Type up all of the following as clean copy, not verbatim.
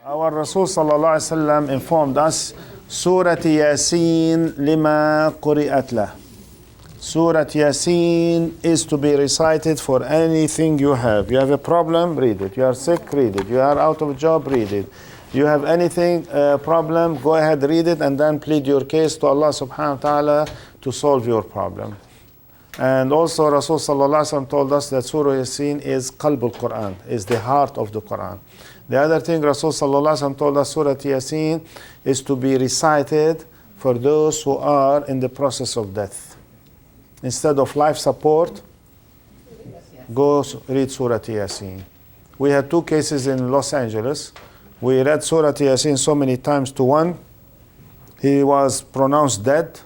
Our Rasul sallallahu alaihi wasallam informed us, Surah Yasin lima quri'at lah. Surah Yasin is to be recited for anything you have. You have a problem, read it. You are sick, read it. You are out of a job, read it. You have anything, problem, go ahead, read it, and then plead your case to Allah subhanahu wa ta'ala to solve your problem. And also Rasul sallallahu alaihi wasallam told us that Surah Yasin is qalbul Qur'an, is the heart of the Qur'an. The other thing Rasul sallallahu alaihi wasallam told us, Surah Yasin is to be recited for those who are in the process of death. Instead of life support, go read Surah Yasin. We had two cases in Los Angeles. We read Surah Yasin so many times to one. He was pronounced dead,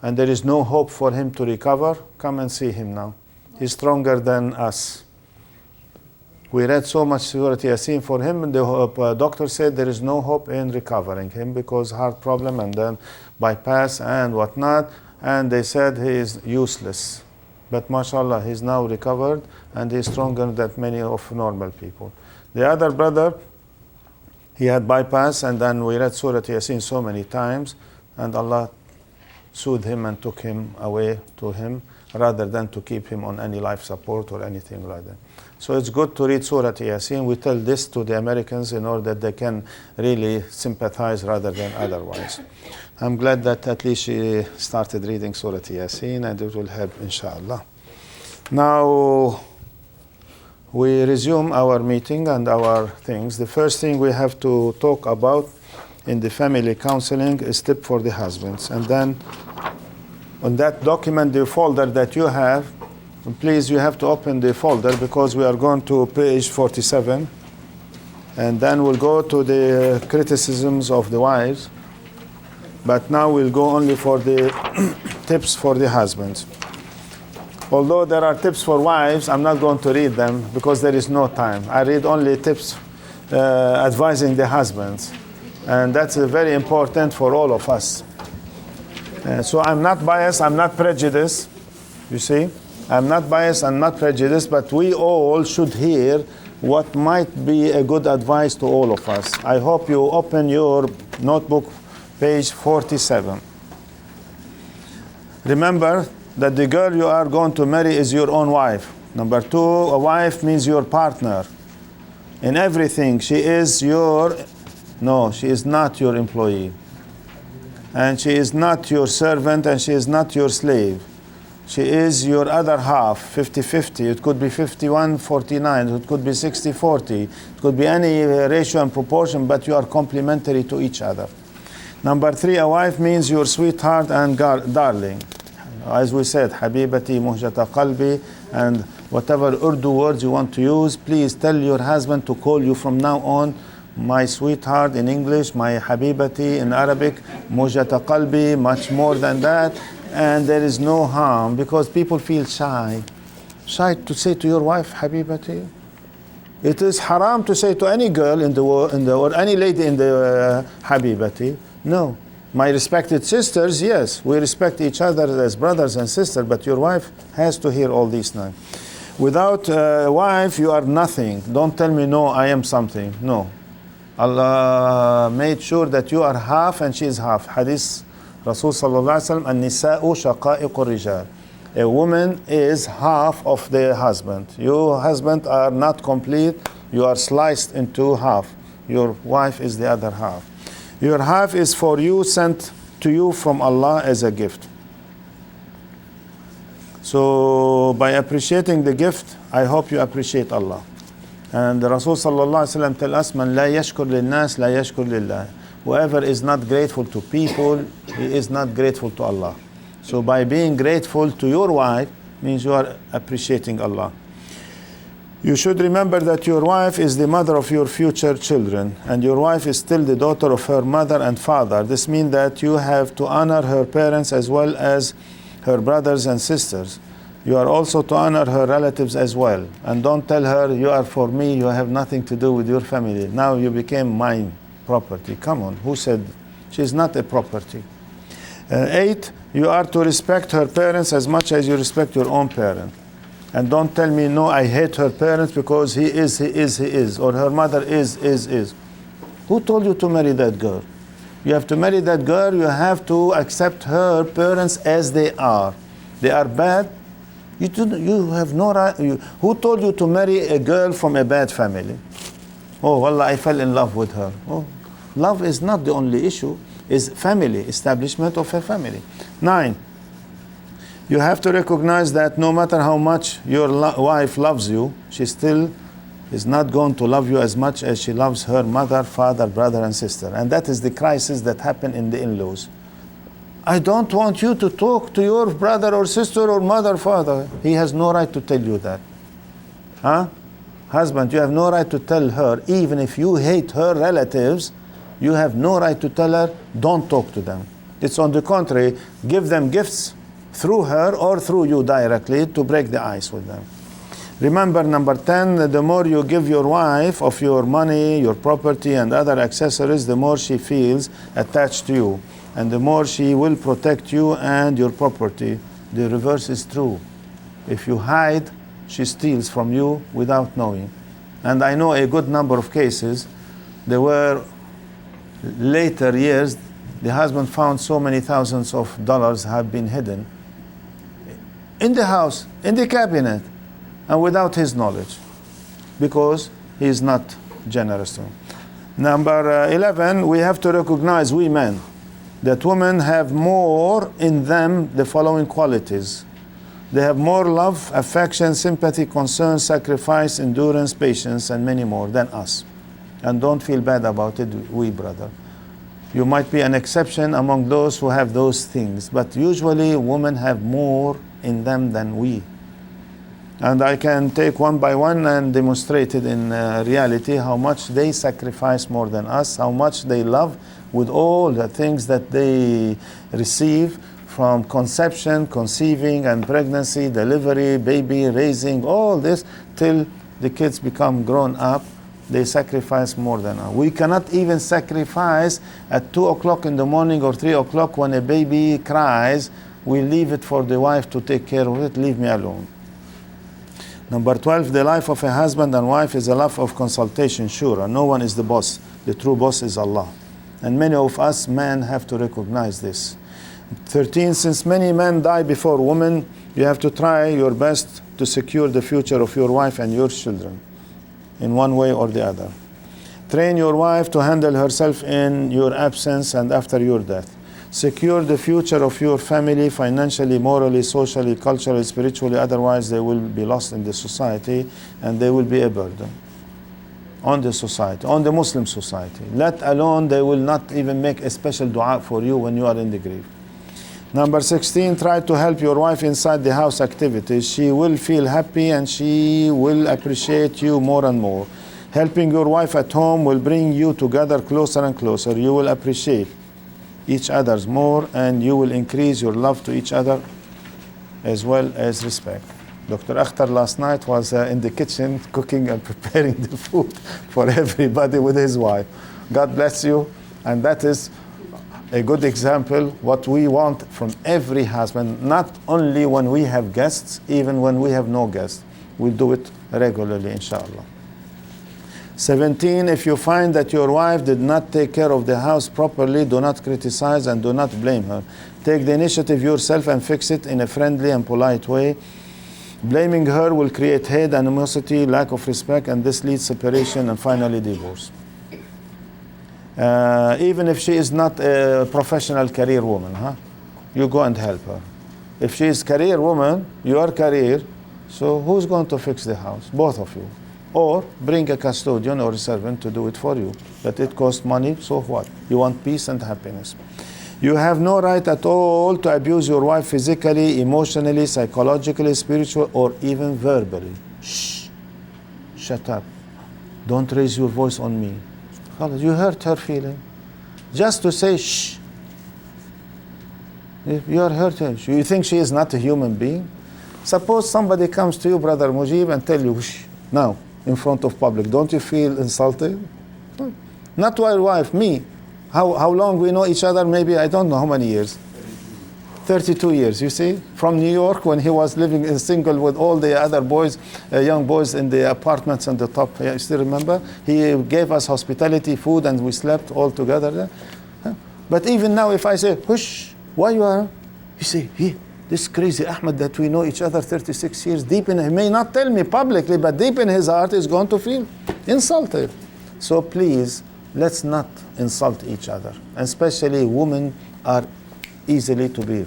and there is no hope for him to recover. Come and see him now. He's stronger than us. We read so much Surah Yasin for him, and the doctor said there is no hope in recovering him because heart problem and then bypass and whatnot. And they said he is useless. But mashallah, he's now recovered and he's stronger than many of normal people. The other brother, he had bypass, and then we read Surah Yasin so many times, and Allah soothed him and took him away to him rather than to keep him on any life support or anything like that. So it's good to read Surah Yasin. We tell this to the Americans in order that they can really sympathize rather than otherwise. I'm glad that at least she started reading Surah Yasin, and it will help inshallah. Now we resume our meeting and our things. The first thing we have to talk about in the family counseling is tip for the husbands. And then on that document, the folder that you have, please, you have to open the folder because we are going to page 47. And then we'll go to the criticisms of the wives. But now we'll go only for the tips for the husbands. Although there are tips for wives, I'm not going to read them because there is no time. I read only tips advising the husbands. And that's very important for all of us. So I'm not biased, I'm not prejudiced, you see. I'm not biased, I'm not prejudiced, but we all should hear what might be a good advice to all of us. I hope you open your notebook, page 47. Remember that the girl you are going to marry is your own wife. Number two, a wife means your partner. In everything, she is she is not your employee. And she is not your servant, and she is not your slave. She is your other half, 50-50. It could be 51-49. It could be 60-40. It could be any ratio and proportion, but you are complementary to each other. Number three, a wife means your sweetheart and darling. As we said, Habibati, Muhjata Qalbi, and whatever Urdu words you want to use, please tell your husband to call you from now on my sweetheart in English, my Habibati in Arabic, Muhjata Qalbi, much more than that. And there is no harm because people feel shy. Shy to say to your wife, Habibati. It is haram to say to any girl in the world, or any lady in the Habibati. No. My respected sisters, yes, we respect each other as brothers and sisters, but your wife has to hear all these now. Without a wife, you are nothing. Don't tell me, no, I am something. No. Allah made sure that you are half and she is half. Hadith Rasul sallallahu alaihi wasallam, an-nisa'u shaqa'iqur rijal. A woman is half of the husband. You husband are not complete. You are sliced into half. Your wife is the other half. Your half is for you, sent to you from Allah as a gift. So by appreciating the gift, I hope you appreciate Allah. And the Rasul sallallahu alaihi wasallam tell us, "Man la yashkur lin-nas la yashkur lillah." Whoever is not grateful to people, he is not grateful to Allah. So by being grateful to your wife means you are appreciating Allah. You should remember that your wife is the mother of your future children, and your wife is still the daughter of her mother and father. This means that you have to honor her parents as well as her brothers and sisters. You are also to honor her relatives as well. And don't tell her, you are for me, you have nothing to do with your family. Now you became mine property. Come on, who said she is not a property? 8, you are to respect her parents as much as you respect your own parent. And don't tell me, no, I hate her parents because he is, or her mother is. Who told you to marry that girl? You have to marry that girl, you have to accept her parents as they are. They are bad. You have no right. Who told you to marry a girl from a bad family? Oh, wallah, I fell in love with her. Oh, love is not the only issue. It's family, establishment of a family. 9. You have to recognize that no matter how much your wife loves you, she still is not going to love you as much as she loves her mother, father, brother, and sister. And that is the crisis that happen in the in-laws. I don't want you to talk to your brother or sister or mother, father. He has no right to tell you that. Huh? Husband, you have no right to tell her, even if you hate her relatives, you have no right to tell her, don't talk to them. It's on the contrary, give them gifts through her or through you directly to break the ice with them. Remember, number 10, the more you give your wife of your money, your property, and other accessories, the more she feels attached to you, and the more she will protect you and your property. The reverse is true. If you hide, she steals from you without knowing. And I know a good number of cases. There were later years, the husband found so many thousands of dollars have been hidden in the house, in the cabinet, and without his knowledge, because he is not generous to him. Number 11, we have to recognize, we men, that women have more in them the following qualities. They have more love, affection, sympathy, concern, sacrifice, endurance, patience, and many more than us. And don't feel bad about it, we brother. You might be an exception among those who have those things, but usually women have more in them than we. And I can take one by one and demonstrate it in reality, how much they sacrifice more than us, how much they love with all the things that they receive from conception, conceiving, and pregnancy, delivery, baby, raising, all this, till the kids become grown up. They sacrifice more than us. We cannot even sacrifice at 2 o'clock in the morning or 3 o'clock when a baby cries. We leave it for the wife to take care of it. Leave me alone. Number 12, the life of a husband and wife is a life of consultation, sure. No one is the boss. The true boss is Allah. And many of us men have to recognize this. 13, since many men die before women, you have to try your best to secure the future of your wife and your children in one way or the other. Train your wife to handle herself in your absence and after your death. Secure the future of your family financially, morally, socially, culturally, spiritually. Otherwise, they will be lost in the society and they will be a burden on the society, on the Muslim society. Let alone, they will not even make a special dua for you when you are in the grave. Number 16, try to help your wife inside the house activities. She will feel happy and she will appreciate you more and more. Helping your wife at home will bring you together closer and closer. You will appreciate each other's more and you will increase your love to each other as well as respect. Dr. Akhtar last night was in the kitchen cooking and preparing the food for everybody with his wife. God bless you. And that is a good example what we want from every husband, not only when we have guests, even when we have no guests. We'll do it regularly, inshallah. 17, if you find that your wife did not take care of the house properly, do not criticize and do not blame her. Take the initiative yourself and fix it in a friendly and polite way. Blaming her will create hate, animosity, lack of respect, and this leads separation and finally divorce. Even if she is not a professional career woman, you go and help her. If she is career woman, your career, so who's going to fix the house? Both of you. Or bring a custodian or a servant to do it for you. But it costs money, so what? You want peace and happiness. You have no right at all to abuse your wife physically, emotionally, psychologically, spiritually, or even verbally. Shh. Shut up. Don't raise your voice on me. You hurt her feeling. Just to say shh. You are hurting. You think she is not a human being? Suppose somebody comes to you, Brother Mujib, and tell you shh now in front of public. Don't you feel insulted? Not your wife, me. How long we know each other? Maybe I don't know how many years. 32 years, you see, from New York when he was living in single with all the other boys, young boys in the apartments on the top. Yeah, you still remember? He gave us hospitality, food, and we slept all together there. Huh? But even now, if I say, hush, why you are? You say, this crazy Ahmad that we know each other 36 years, deep in, he may not tell me publicly, but deep in his heart is going to feel insulted. So please, let's not insult each other. Especially women are easily to be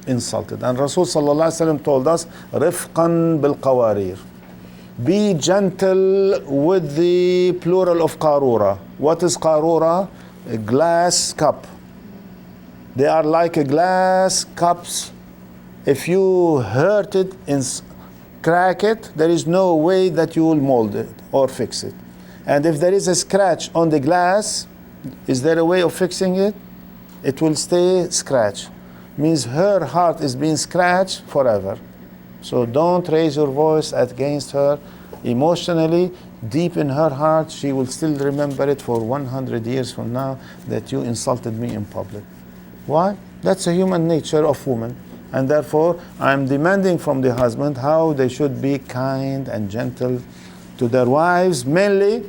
insulted. And Rasul sallallahu alaihi wasallam told us, rifqan bil qawarir. Be gentle with the plural of qarura. What is qarura? A glass cup. They are like a glass cups. If you hurt it and crack it, there is no way that you will mold it or fix it. And if there is a scratch on the glass, is there a way of fixing it? It will stay scratched. Means her heart is being scratched forever. So don't raise your voice against her emotionally. Deep in her heart, she will still remember it for 100 years from now that you insulted me in public. Why? That's a human nature of women. And therefore, I'm demanding from the husband how they should be kind and gentle to their wives mainly,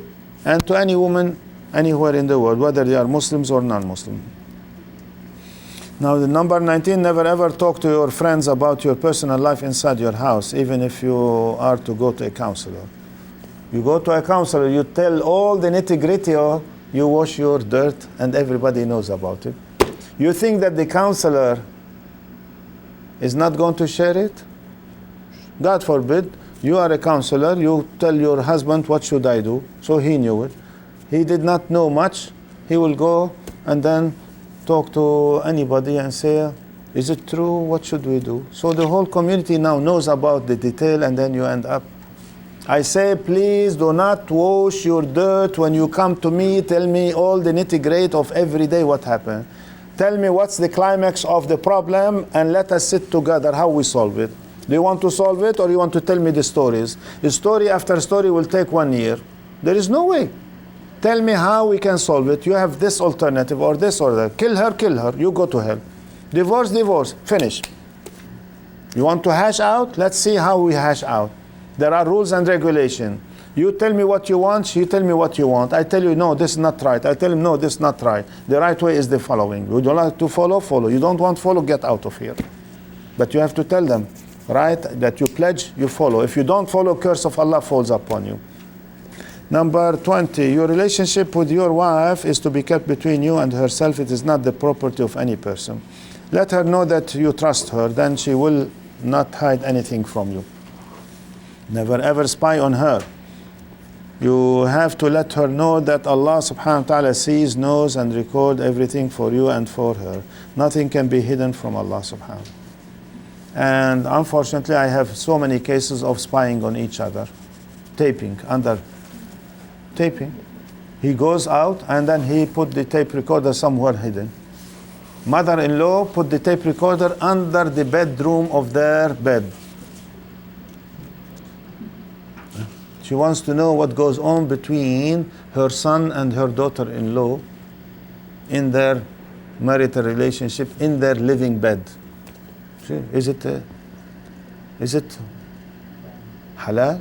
and to any woman anywhere in the world, whether they are Muslims or non-Muslim. Now, the number 19, never ever talk to your friends about your personal life inside your house, even if you are to go to a counselor. You go to a counselor, you tell all the nitty-gritty, or you wash your dirt, and everybody knows about it. You think that the counselor is not going to share it? God forbid, you are a counselor, you tell your husband, what should I do? So he knew it. He did not know much. He will go and then talk to anybody and say, is it true? What should we do? So the whole community now knows about the detail, and then you end up. I say, please do not wash your dirt when you come to me. Tell me all the nitty-gritty of every day what happened. Tell me what's the climax of the problem, and let us sit together how we solve it. Do you want to solve it, or you want to tell me the stories? The story after story will take 1 year. There is no way. Tell me how we can solve it. You have this alternative or this or that. Kill her, you go to hell. Divorce, finish. You want to hash out? Let's see how we hash out. There are rules and regulations. You tell me what you want, you tell me what you want. I tell you, no, this is not right. I tell him, no, this is not right. The right way is the following. You don't like to follow, follow. You don't want to follow, get out of here. But you have to tell them, right, that you pledge, you follow. If you don't follow, curse of Allah falls upon you. Number 20, your relationship with your wife is to be kept between you and herself. It is not the property of any person. Let her know that you trust her, then she will not hide anything from you. Never ever spy on her. You have to let her know that Allah subhanahu wa ta'ala sees, knows, and records everything for you and for her. Nothing can be hidden from Allah subhanahu wa ta'ala. And unfortunately, I have so many cases of spying on each other. Taping. He goes out and then he put the tape recorder somewhere hidden. Mother-in-law put the tape recorder under the bedroom of their bed. She wants to know what goes on between her son and her daughter-in-law in their marital relationship, in their living bed. See, is it halal?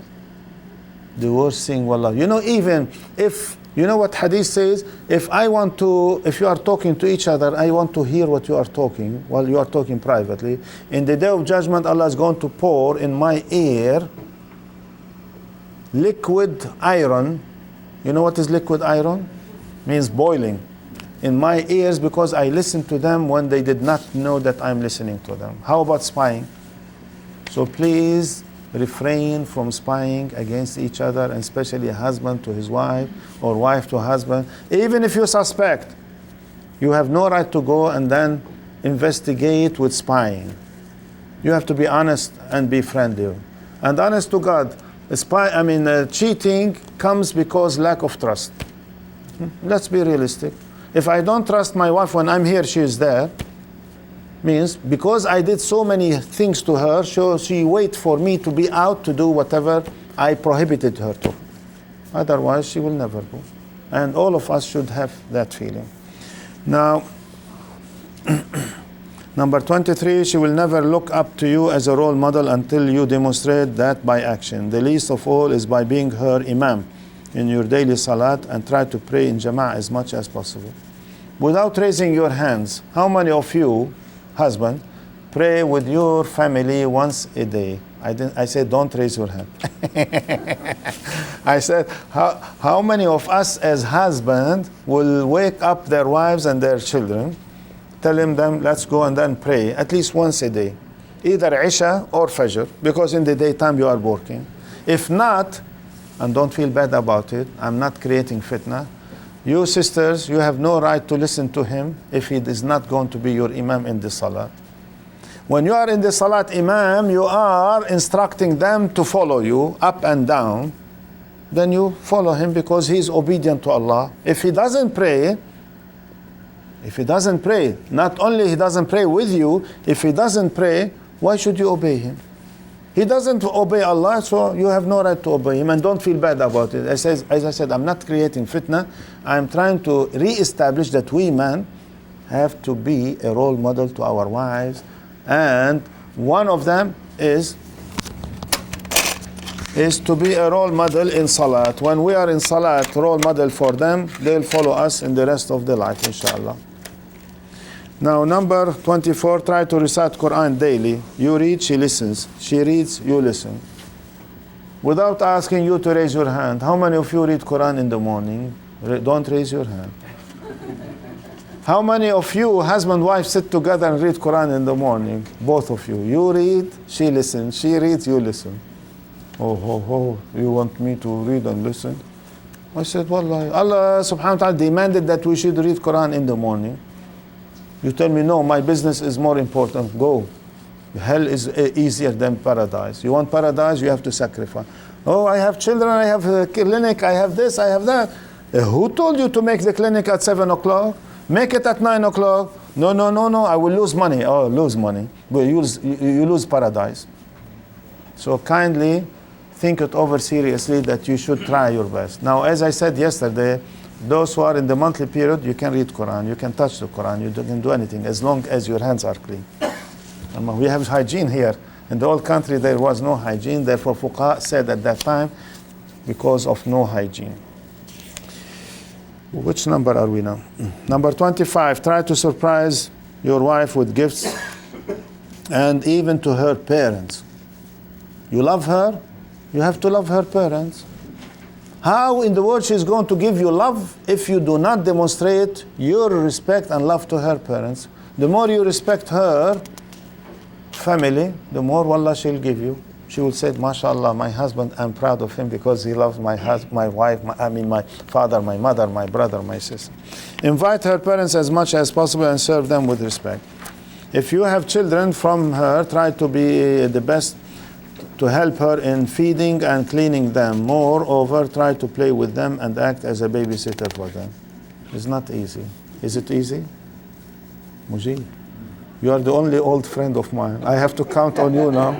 The worst thing, wallah. You know, even if, you know what hadith says? If you are talking to each other, I want to hear what you are talking while you are talking privately. In the day of judgment, Allah is going to pour in my ear liquid iron. You know what is liquid iron? Means boiling. In my ears, because I listened to them when they did not know that I'm listening to them. How about spying? So please refrain from spying against each other, and especially a husband to his wife or wife to husband. Even if you suspect, you have no right to go and then investigate with spying. You have to be honest and be friendly. And honest to God, cheating comes because lack of trust. Let's be realistic. If I don't trust my wife when I'm here, she is there. Means because I did so many things to her, so she wait for me to be out to do whatever I prohibited her to. Otherwise, she will never go. And all of us should have that feeling. Now, Number 23, she will never look up to you as a role model until you demonstrate that by action. The least of all is by being her imam in your daily salat, and try to pray in jama'ah as much as possible. Without raising your hands, how many of you, husband, pray with your family once a day? I said, don't raise your hand. I said, how many of us as husbands will wake up their wives and their children, telling them, let's go and then pray at least once a day, either Isha or Fajr, because in the daytime you are working. If not, and don't feel bad about it, I'm not creating fitna. You sisters, you have no right to listen to him if he is not going to be your imam in the salah. When you are in the salat imam, you are instructing them to follow you up and down. Then you follow him because he is obedient to Allah. If he doesn't pray, not only he doesn't pray with you, if he doesn't pray, why should you obey him? He doesn't obey Allah, so you have no right to obey him, and don't feel bad about it. As I said, I'm not creating fitna. I'm trying to re-establish that we men have to be a role model to our wives, and one of them is to be a role model in salat. When we are in salat, role model for them, they'll follow us in the rest of their life, inshallah. Now, number 24, try to recite Qur'an daily. You read, she listens. She reads, you listen. Without asking you to raise your hand, how many of you read Qur'an in the morning? Don't raise your hand. How many of you, husband and wife, sit together and read Qur'an in the morning? Both of you. You read, she listens. She reads, you listen. Oh, you want me to read and listen? I said, Wallahi, Allah subhanahu wa ta'ala demanded that we should read Qur'an in the morning. You tell me, no, my business is more important. Go. Hell is easier than paradise. You want paradise, you have to sacrifice. Oh, I have children, I have a clinic, I have this, I have that. Who told you to make the clinic at 7 o'clock? Make it at 9 o'clock. No, I will lose money. Oh, lose money. But you lose paradise. So kindly think it over seriously that you should try your best. Now, as I said yesterday, those who are in the monthly period, you can read Quran, you can touch the Quran, you can do anything as long as your hands are clean. We have hygiene here. In the old country, there was no hygiene. Therefore, Fuqaha said at that time, because of no hygiene. Which number are we now? Number 25, try to surprise your wife with gifts and even to her parents. You love her, you have to love her parents. How in the world she is going to give you love if you do not demonstrate your respect and love to her parents? The more you respect her family, the more wallah she'll give you. She will say, MashaAllah, my husband, I'm proud of him because he loves my wife, my father, my mother, my brother, my sister. Invite her parents as much as possible and serve them with respect. If you have children from her, try to be the best to help her in feeding and cleaning them. Moreover, try to play with them and act as a babysitter for them. It's not easy. Is it easy? Mujib, you are the only old friend of mine. I have to count on you now.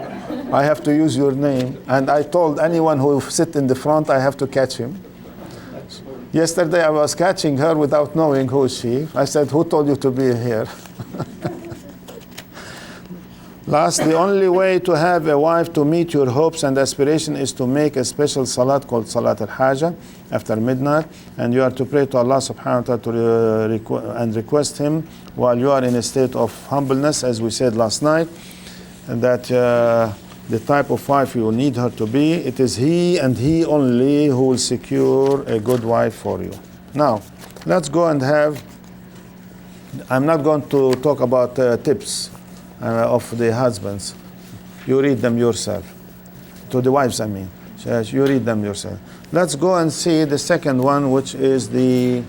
I have to use your name. And I told anyone who sit in the front, I have to catch him. Yesterday I was catching her without knowing who is she. I said, who told you to be here? Last, the only way to have a wife to meet your hopes and aspirations is to make a special salat called Salat al-Haja after midnight, and you are to pray to Allah subhanahu wa ta'ala and request Him while you are in a state of humbleness, as we said last night, and that the type of wife you need her to be, it is He and He only who will secure a good wife for you. Now, let's go and have, I'm not going to talk about tips of the husbands. You read them yourself. To the wives, I mean. You read them yourself. Let's go and see the second one, which is the